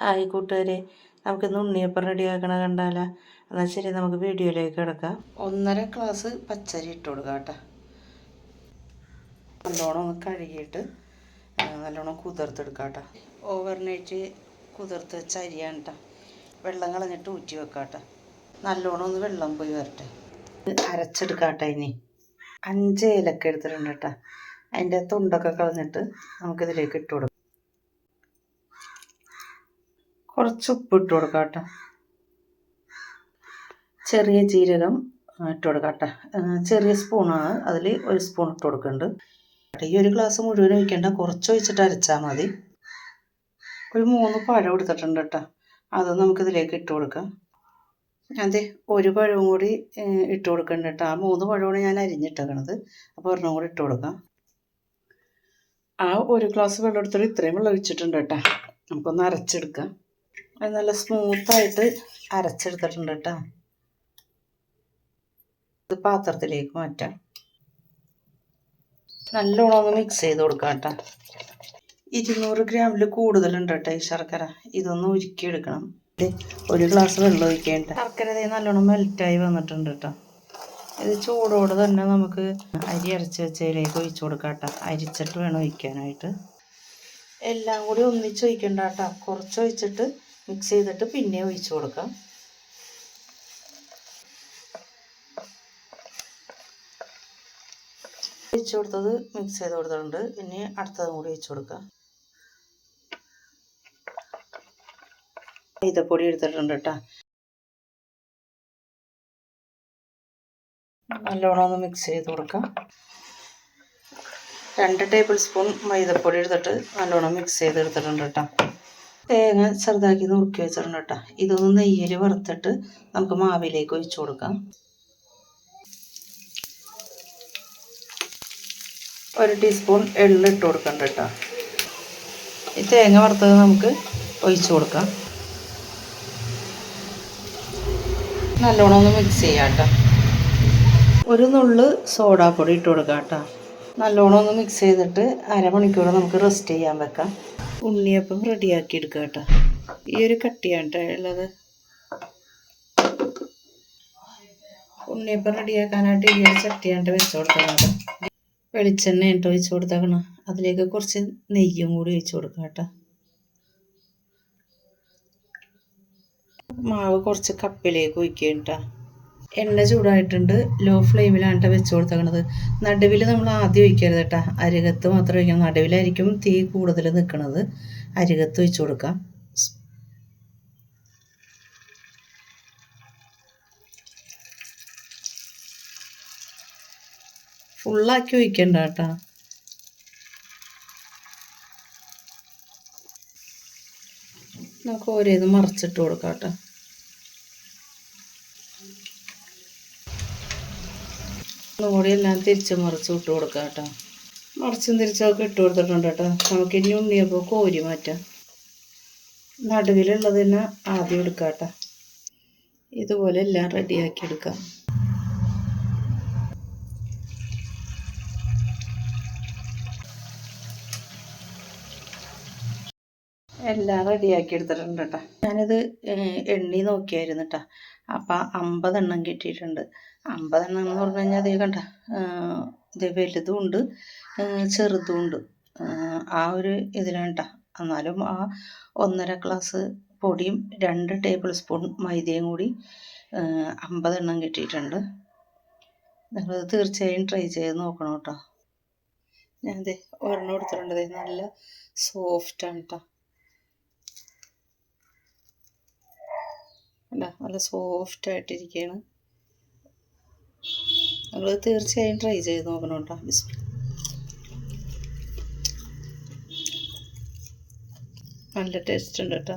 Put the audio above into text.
Hi കൂട്ടുകാരെ, നമുക്കിന്ന് ഉണ്ണിയപ്പം റെഡിയാക്കണ കണ്ടാലോ? എന്നാൽ ശരി, നമുക്ക് വീഡിയോയിലേക്ക് കിടക്കാം. 1.5 ഗ്ലാസ് പച്ചരി ഇട്ട് കൊടുക്കാം കേട്ടോ. നല്ലോണം ഒന്ന് കഴുകിയിട്ട് നല്ലോണം കുതിർത്തെടുക്കാം കേട്ടോ. ഓവർനൈറ്റ് കുതിർത്ത് വെച്ച അരിയാണ് കേട്ടോ. വെള്ളം കളഞ്ഞിട്ട് ഊറ്റി വെക്കാം കേട്ടോ. നല്ലോണം ഒന്ന് വെള്ളം പോയി വരട്ടെ. അരച്ചെടുക്കാം കേട്ടോ. ഇനി 5 ഏലക്ക എടുത്തിട്ടുണ്ട് കേട്ടോ. അതിൻ്റെ തൊണ്ടൊക്കെ കളഞ്ഞിട്ട് നമുക്കിതിലേക്ക് ഇട്ട് കൊടുക്കാം. കുറച്ച് ഉപ്പ് ഇട്ട് കൊടുക്കാം കേട്ടോ. ചെറിയ ജീരകം ഇട്ട് കൊടുക്കാം കേട്ടോ. ചെറിയ സ്പൂണാണ്, അതിൽ 1 സ്പൂൺ ഇട്ട് കൊടുക്കുന്നുണ്ട്. ഈ 1 ഗ്ലാസ് മുഴുവൻ ഒഴിക്കേണ്ട, കുറച്ച് ഒഴിച്ചിട്ട് അരച്ചാൽ മതി. ഒരു 3 പഴം എടുത്തിട്ടുണ്ട് കേട്ടോ. അത് നമുക്കിതിലേക്ക് ഇട്ട് കൊടുക്കാം. അതെ, 1 പഴവും കൂടി ഇട്ട് കൊടുക്കുന്നുണ്ട് കേട്ടോ. ആ 3 പഴമാണ് ഞാൻ അരിഞ്ഞിട്ടേക്കണത്. അപ്പോൾ 1 കൂടി ഇട്ട് കൊടുക്കാം. ആ 1 ഗ്ലാസ് വെള്ളം എടുത്തിട്ട് ഇത്രയും വെള്ളം ഒഴിച്ചിട്ടുണ്ട് കേട്ടോ. നമുക്കൊന്ന് അരച്ചെടുക്കാം. അത് നല്ല സ്മൂത്തായിട്ട് അരച്ചെടുത്തിട്ടുണ്ട് കേട്ടോ. ഇത് പാത്രത്തിലേക്ക് മാറ്റാം. നല്ലോണം ഒന്ന് മിക്സ് ചെയ്ത് കൊടുക്കാം കേട്ടോ. 200 ഗ്രാമിൽ കൂടുതലുണ്ട് കേട്ടോ ഈ ശർക്കര. ഇതൊന്ന് ഉരുക്കിയെടുക്കണം. 1 ഗ്ലാസ് വെള്ളം ഒഴിക്കേണ്ട. ശർക്കര നല്ലോണം മെൽറ്റായി വന്നിട്ടുണ്ട് കേട്ടോ. ഇത് ചൂടോടെ തന്നെ നമുക്ക് അരി അരച്ച് വെച്ചതിലേക്ക് ഒഴിച്ചു കൊടുക്കാം കേട്ടോ. അരിച്ചിട്ട് വേണം ഒഴിക്കാനായിട്ട്. എല്ലാം കൂടി ഒന്നിച്ച് ഒഴിക്കണ്ട കേട്ടോ. കുറച്ച് ഒഴിച്ചിട്ട് മിക്സ് ചെയ്തിട്ട് പിന്നെ ഒഴിച്ചു കൊടുക്കാം. ഒഴിച്ചു കൊടുത്തത് മിക്സ് ചെയ്ത് കൊടുത്തിട്ടുണ്ട്. ഇനി അടുത്തതും കൂടി ഒഴിച്ചു കൊടുക്കാം. മൈദപ്പൊടി എടുത്തിട്ടുണ്ട് കേട്ടോ. നല്ലോണം ഒന്ന് മിക്സ് ചെയ്ത് കൊടുക്കാം. 2 ടേബിൾ സ്പൂൺ മൈദപ്പൊടി എടുത്തിട്ട് നല്ലോണം മിക്സ് ചെയ്തെടുത്തിട്ടുണ്ട് കേട്ടോ. തേങ്ങ ചെറുതാക്കി നുറുക്കി വെച്ചിട്ടുണ്ട് കേട്ടോ. ഇതൊന്ന് നെയ്യിൽ വറുത്തിട്ട് നമുക്ക് മാവിലേക്ക് ഒഴിച്ചു കൊടുക്കാം. 1 ടീസ്പൂൺ എള്ള് ഇട്ട് കൊടുക്കണ്ട കേട്ടോ. ഈ തേങ്ങ വറുത്തത് നമുക്ക് ഒഴിച്ചു കൊടുക്കാം. നല്ലോണം ഒന്ന് മിക്സ് ചെയ്യാം കേട്ടോ. 1 നുള്ള് സോഡാപ്പൊടി ഇട്ട് കൊടുക്കാം കേട്ടോ. നല്ലോണം ഒന്ന് മിക്സ് ചെയ്തിട്ട് അരമണിക്കൂർ നമുക്ക് റെസ്റ്റ് ചെയ്യാൻ വെക്കാം. ഉണ്ണിയപ്പം റെഡിയാക്കി എടുക്കുക കേട്ടോ. ഈ ഒരു കട്ടിയാണ് കേട്ടോ ഉള്ളത്. ഉണ്ണിയപ്പം റെഡിയാക്കാനായിട്ട് ഈ ഒരു ചട്ടിയാണ്ട് വെച്ച് കൊടുക്കണം. വെളിച്ചെണ്ണ ഇട്ട് ഒഴിച്ച് കൊടുത്തേക്കണം. അതിലേക്ക് കുറച്ച് നെയ്യും കൂടി ഒഴിച്ച് കൊടുക്കാം കേട്ടോ. മാവ് കുറച്ച് കപ്പിലേക്ക് ഒഴിക്കുക കേട്ടോ. എണ്ണ ചൂടായിട്ടുണ്ട്. ലോ ഫ്ലെയിമിലാണ് വെച്ച് കൊടുത്തേക്കണത്. നടുവിൽ നമ്മൾ ആദ്യം ഒഴിക്കരുത് കേട്ടോ. അരികത്ത് മാത്രം ഒഴിക്കണം. നടുവിലായിരിക്കും തീ കൂടുതൽ നിൽക്കുന്നത്. അരികത്ത് ഒഴിച്ച് കൊടുക്കാം. ഫുള്ളാക്കി ഒഴിക്കണ്ട കേട്ടോ. നമുക്ക് ഓരോന്ന് മറിച്ചിട്ട് കൊടുക്കാം കേട്ടോ. ഒന്നുകൂടി എല്ലാം തിരിച്ച് മറിച്ച് ഇട്ട് കൊടുക്കാം കേട്ടോ. മറിച്ചും തിരിച്ചൊക്കെ ഇട്ട് കൊടുത്തിട്ടുണ്ട് കേട്ടോ. നമുക്ക് ഇനി ഉണ്ണിയപ്പോൾ കോരി മാറ്റാം. നടുവിലുള്ളത് തന്നെ ആദ്യം എടുക്കാം കേട്ടോ. ഇതുപോലെ എല്ലാം റെഡിയാക്കി എടുക്കാം. എല്ലാം റെഡിയാക്കി എടുത്തിട്ടുണ്ട് കേട്ടോ. ഞാനിത് എണ്ണി നോക്കിയായിരുന്നു കേട്ടോ. അപ്പം 50 എണ്ണം കിട്ടിയിട്ടുണ്ട്. 50 എണ്ണം എന്ന് പറഞ്ഞു കഴിഞ്ഞാൽ അതേ കണ്ട, ഇത് വലുതും ഉണ്ട് ചെറുതും ഉണ്ട്. ആ ഒരു ഇതിലാണ് കേട്ടോ. എന്നാലും ആ 1.5 ഗ്ലാസ് പൊടിയും 2 ടേബിൾ സ്പൂൺ മൈദയും കൂടി 50 എണ്ണം കിട്ടിയിട്ടുണ്ട്. നിങ്ങൾ തീർച്ചയായും ട്രൈ ചെയ്ത് നോക്കണം കേട്ടോ. ഞാനത് ഒരെണ്ണം എടുത്തിട്ടുണ്ട്. നല്ല സോഫ്റ്റാണ് കേട്ടോ. അല്ല, നല്ല സോഫ്റ്റായിട്ടിരിക്കുകയാണ്. നമ്മൾ തീർച്ചയായും ട്രൈ ചെയ്ത് നോക്കണം കേട്ടോ. നല്ല ടേസ്റ്റ് ഉണ്ട് കേട്ടോ.